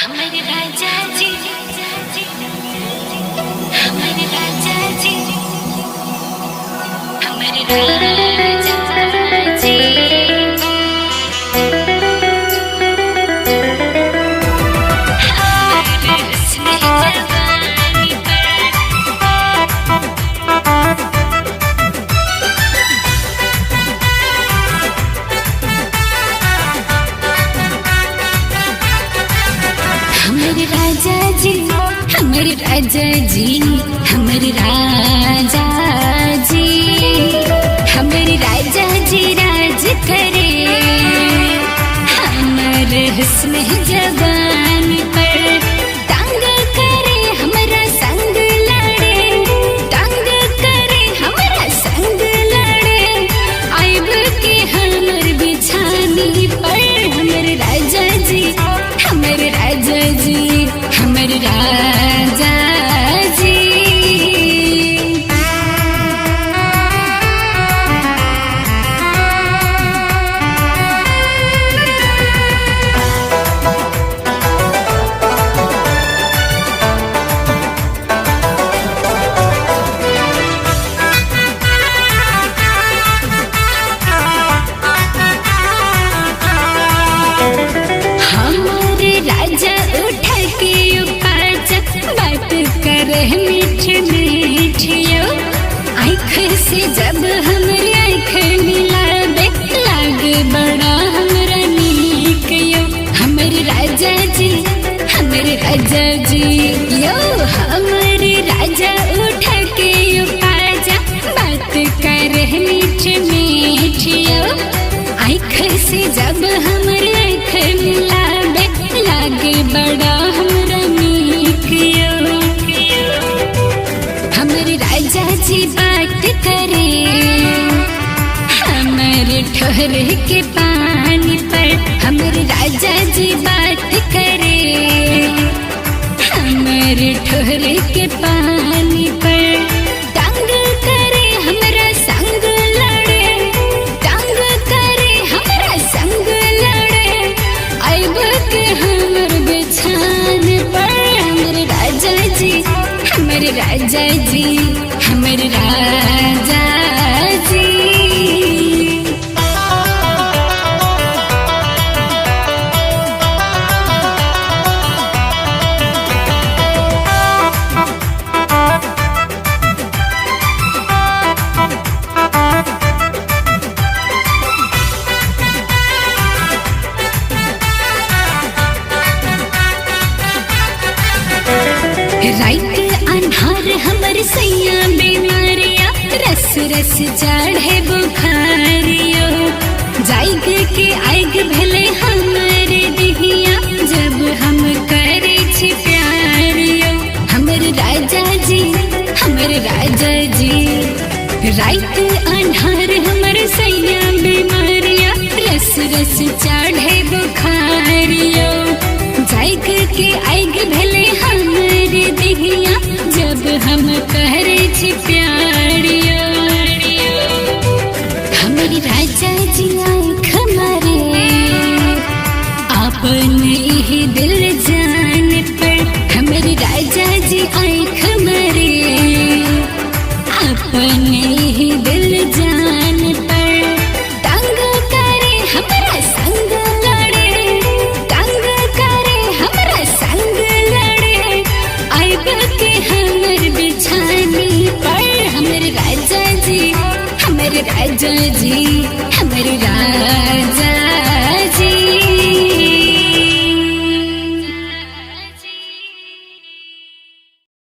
हमारे राजा जी, हमारे राजा जी, हमारे राजा जी। हमारे हुस्न जवानी हमारे राजा जी, हमारे राजा जी, हमारे राजा जी, हमारे राजा जी राज करे हमारे हुस्न जवान पर। तंग करे हमारा संग लड़े, तंग करे हमारा संग लड़े, आइब के हमर बिछानी पर। हमारे राजा जी, हमारे राजा जी, हमारे राजा जी। हमारे राजा उठा के उपाच बात करे मीठ मीठियो, आँख से जब हमरे आँख मिलाबे लागे बड़ा हमरा नीक यो। हमारे राजा जी, हमारे राजा जी यो, हमारे राजा उठा के उपाच बात करे मीठ मीठियो, आँख से जब हमरे आँख मिलाबे लागे बड़ा हमरा नीक यो। हमारे राजा जी बात करे हमारे ठहरे के पानी पर। हमारे राजा जी बात करे हमारे ठहरे के पानी पर। तंग करे हमरा संग लड़े, तंग करे हमरा संग लड़े, आइब के हमर बिछान पर। हमारे राजा जी, हमारे राजा जी, हमारे राजा जी। रात अन्हार हमर सैया बीमारिया, रस रस चढ़े बुखारियो, जाइग के आइग भले हमरे दिहिया जब हम करे छी प्यारियो। हमर राजा जी, हमर राजा जी, रात अन्हार हमर सैया बीमारिया, रस रस चढ़े बुखारियो, जाइग के आइग भले हमरे दिहिया जब हम करे छी प्यारियो। हमारे राजा जी आँख मारे अपन ही दिल जान पर। हमारे राजा जी आँख मारे अपन ही दिल जान पर। तंग करे हमरा संग लड़े, तंग करे हमरा संग लड़े, आइब के हमर बिछानी पर। हमारे राजा जी, हमारे राजा जी, हमारे राजा